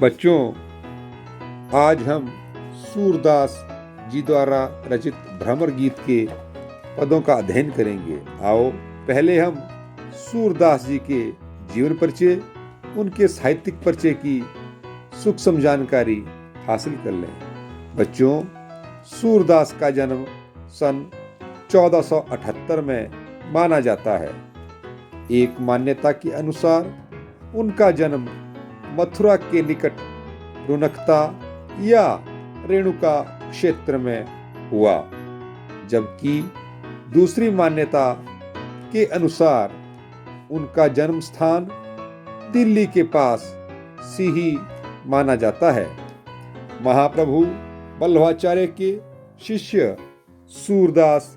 बच्चों, आज हम सूरदास जी द्वारा रचित भ्रमर गीत के पदों का अध्ययन करेंगे। आओ पहले हम सूरदास जी के जीवन परिचय, उनके साहित्यिक परिचय की सूक्ष्म जानकारी हासिल कर लें। बच्चों, सूरदास का जन्म सन 1478 में माना जाता है। एक मान्यता के अनुसार उनका जन्म मथुरा के निकट रुनकता या रेणुका क्षेत्र में हुआ, जबकि दूसरी मान्यता के अनुसार उनका जन्म स्थान दिल्ली के पास सीही माना जाता है। महाप्रभु वल्लभाचार्य के शिष्य सूरदास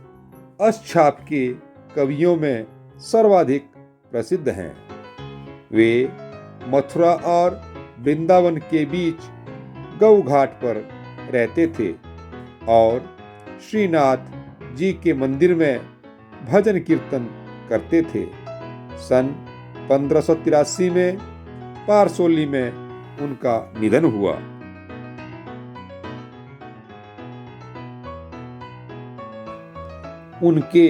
अष्टछाप के कवियों में सर्वाधिक प्रसिद्ध हैं। वे मथुरा और वृंदावन के बीच गौ घाट पर रहते थे और श्रीनाथ जी के मंदिर में भजन कीर्तन करते थे। सन 1583 में पारसोली में उनका निधन हुआ। उनके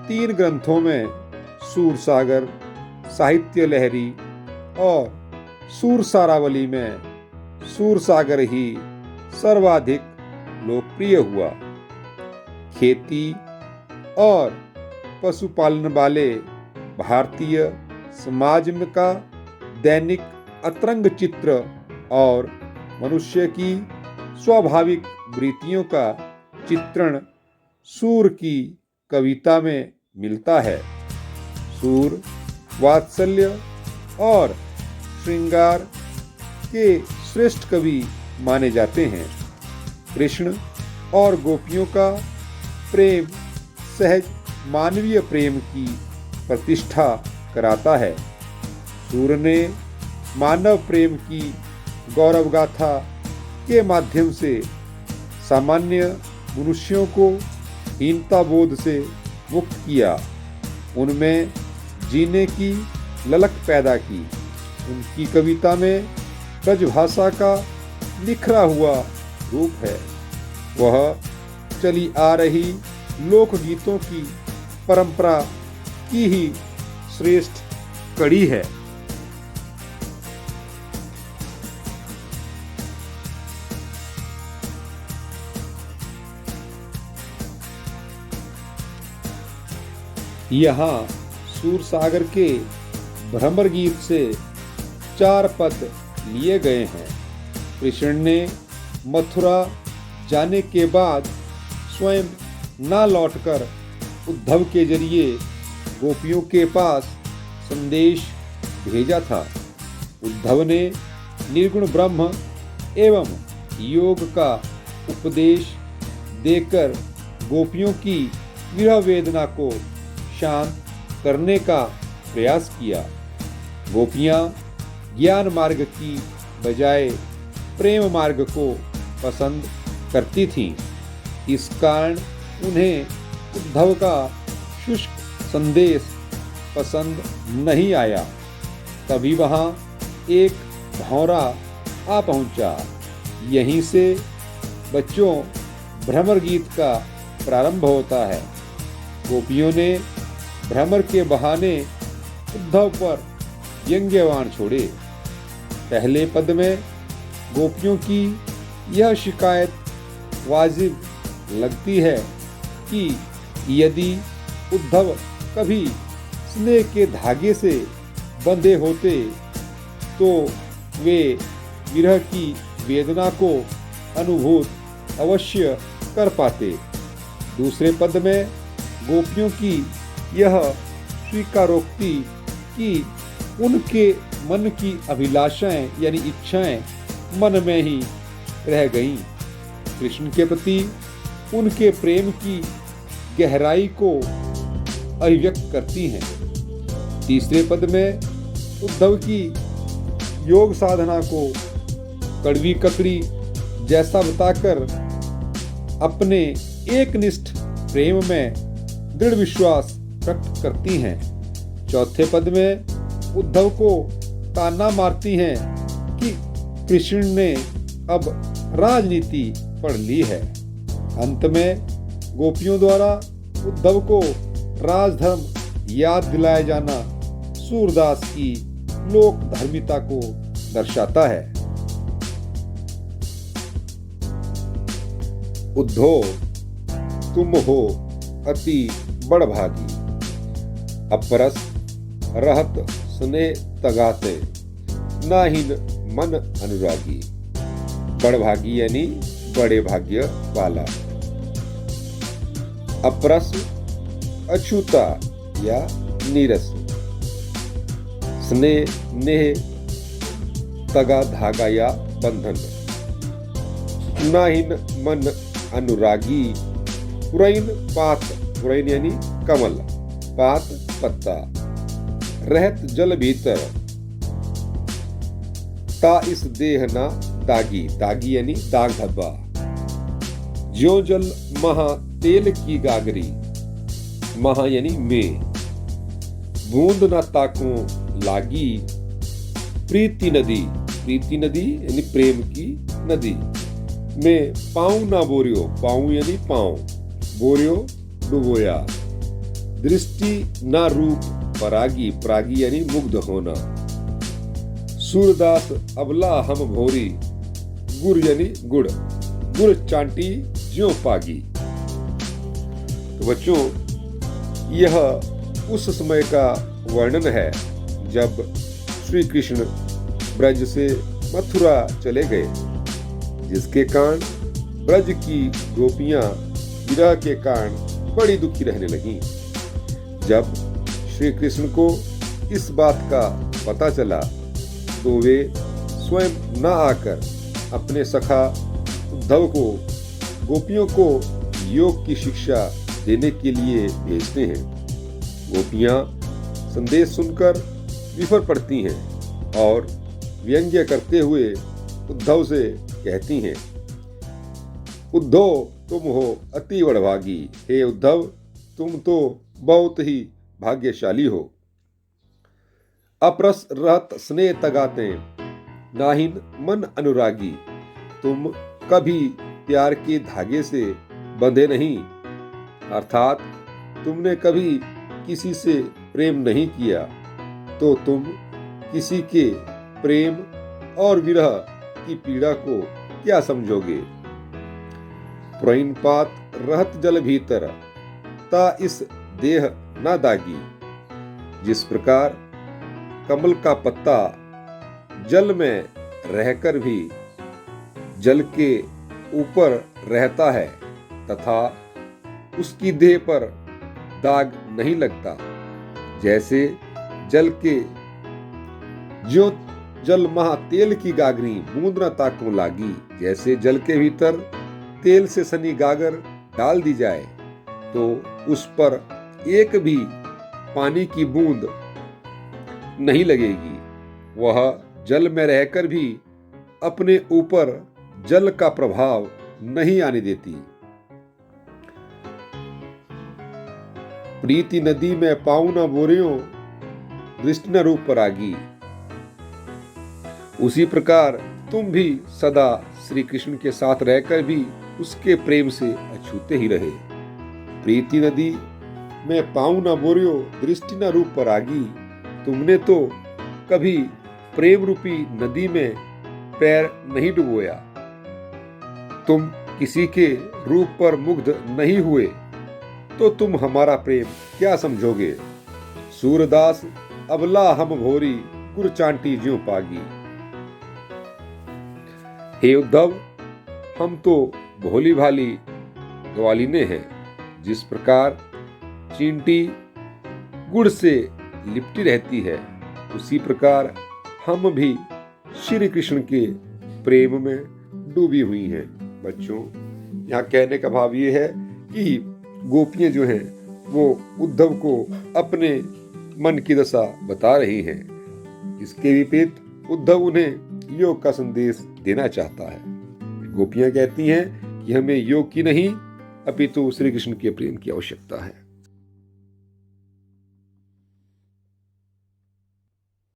3 ग्रंथों में सूरसागर, साहित्य लहरी और सूरसारावली में सूरसागर ही सर्वाधिक लोकप्रिय हुआ। खेती और पशुपालन वाले भारतीय समाज का दैनिक अतरंग चित्र और मनुष्य की स्वाभाविक वृत्तियों का चित्रण सूर की कविता में मिलता है। सूर वात्सल्य और श्रृंगार के श्रेष्ठ कवि माने जाते हैं। कृष्ण और गोपियों का प्रेम सहज मानवीय प्रेम की प्रतिष्ठा कराता है। सूर ने मानव प्रेम की गौरव गाथा के माध्यम से सामान्य मनुष्यों को हीनता बोध से मुक्त किया, उनमें जीने की ललक पैदा की। उनकी कविता में ब्रजभाषा का निखरा हुआ रूप है। वह चली आ रही लोकगीतों की परंपरा की ही श्रेष्ठ कड़ी है। यहाँ सूरसागर के भ्रमर गीत से 4 पद लिए गए हैं। कृष्ण ने मथुरा जाने के बाद स्वयं न लौटकर उद्धव के जरिए गोपियों के पास संदेश भेजा था। उद्धव ने निर्गुण ब्रह्म एवं योग का उपदेश देकर गोपियों की विरह वेदना को शांत करने का प्रयास किया। गोपियां ज्ञान मार्ग की बजाय प्रेम मार्ग को पसंद करती थीं। इस कारण उन्हें उद्धव का शुष्क संदेश पसंद नहीं आया। तभी वहां एक भौरा आ पहुंचा। यहीं से बच्चों भ्रमर गीत का प्रारंभ होता है। गोपियों ने भ्रमर के बहाने उद्धव पर व्यंग्यवाण छोड़े। पहले पद में गोपियों की यह शिकायत वाजिब लगती है कि यदि उद्धव कभी स्नेह के धागे से बंधे होते तो वे विरह की वेदना को अनुभूत अवश्य कर पाते। दूसरे पद में गोपियों की यह स्वीकारोक्ति कि उनके मन की अभिलाषाएं यानी इच्छाएं मन में ही रह गईं, कृष्ण के प्रति उनके प्रेम की गहराई को अभिव्यक्त करती हैं। तीसरे पद में उद्धव की योग साधना को कड़वी ककड़ी जैसा बताकर अपने एकनिष्ठ प्रेम में दृढ़ विश्वास प्रकट करती हैं। चौथे पद में उद्धव को ताना मारती हैं कि कृष्ण ने अब राजनीति पढ़ ली है। अंत में गोपियों द्वारा उद्धव को राजधर्म याद दिलाया जाना सूरदास की लोक धर्मिता को दर्शाता है। उद्धव तुम हो अति बड़भागी, अपरस रहत स्नेह तगाते, नाहिन मन अनुरागी। बड़भागी यानी बड़े भाग्य वाला, अपरस अछूता या नीरस, स्नेह नेह तगा धागा या बंधन, नाहिन मन अनुरागी। पुरैन पात, पुरैन यानी कमल, पात पत्ता, रहत जल भीतर, ता इस देह ना दागी, दागी यानी दाग धब्बा। ज्यों जल महा तेल की गागरी, महा यानी में, बूंद ना ताको लागी। प्रीति नदी, प्रीति नदी यानी प्रेम की नदी में पाँव ना बोरियो, पाँव यानी पाँव, बोरियो डुबोया। दृष्टि ना रूप परागी, परागी यानी मुग्ध होना। सूरदास अबला हम भोरी, गुड़ यानी गुड़, गुड़ चांटी ज्यों पागी। तो बच्चों, यह उस समय का वर्णन है जब श्री कृष्ण ब्रज से मथुरा चले गए, जिसके कारण ब्रज की गोपियां विरह के कारण बड़ी दुखी रहने लगीं। जब श्री कृष्ण को इस बात का पता चला तो वे स्वयं न आकर अपने सखा उद्धव को गोपियों को योग की शिक्षा देने के लिए भेजते हैं। गोपियां संदेश सुनकर विफर पड़ती हैं और व्यंग्य करते हुए उद्धव से कहती हैं, उद्धव तुम हो अति बड़भागी। हे उद्धव, तुम तो बहुत ही भाग्यशाली हो। अपरस रहत स्नेह तगाते, नाहिन मन अनुरागी। तुम कभी प्यार के धागे से बंधे नहीं, अर्थात तुमने कभी किसी से प्रेम नहीं किया, तो तुम किसी के प्रेम और विरह की पीड़ा को क्या समझोगे। पुरैन पात रहत जल भीतर, ता इस देह ना दागी। जिस प्रकार कमल का पत्ता जल में रहकर भी जल के ऊपर रहता है तथा उसकी देह पर दाग नहीं लगता, जैसे जल के ज्यों जल महा तेल की गागरी, बूंद न ताको लागी। जैसे जल के भीतर तेल से सनी गागर डाल दी जाए तो उस पर एक भी पानी की बूंद नहीं लगेगी, वह जल में रहकर भी अपने ऊपर जल का प्रभाव नहीं आने देती। प्रीति नदी में पाँव न बोरियो, दृष्टि न रूप परागी। उसी प्रकार तुम भी सदा श्री कृष्ण के साथ रहकर भी उसके प्रेम से अछूते ही रहे। प्रीति नदी में पाँव न बोरियो, दृष्टि न रूप परागी। तुमने तो कभी प्रेम रूपी नदी में पैर नहीं डुबोया, तुम किसी के रूप पर मुग्ध नहीं हुए, तो तुम हमारा प्रेम क्या समझोगे। सूरदास अबला हम भोरी, गुर चांटी ज्यों पागी। हे उद्धव, हम तो भोली भाली ग्वालिने हैं। जिस प्रकार चींटी गुड़ से लिपटी रहती है, उसी प्रकार हम भी श्री कृष्ण के प्रेम में डूबी हुई हैं। बच्चों, यहाँ कहने का भाव ये है कि गोपियां जो हैं वो उद्धव को अपने मन की दशा बता रही हैं। इसके विपरीत उद्धव उन्हें योग का संदेश देना चाहता है। गोपियां कहती हैं कि हमें योग की नहीं अपितु श्री कृष्ण के प्रेम की आवश्यकता है।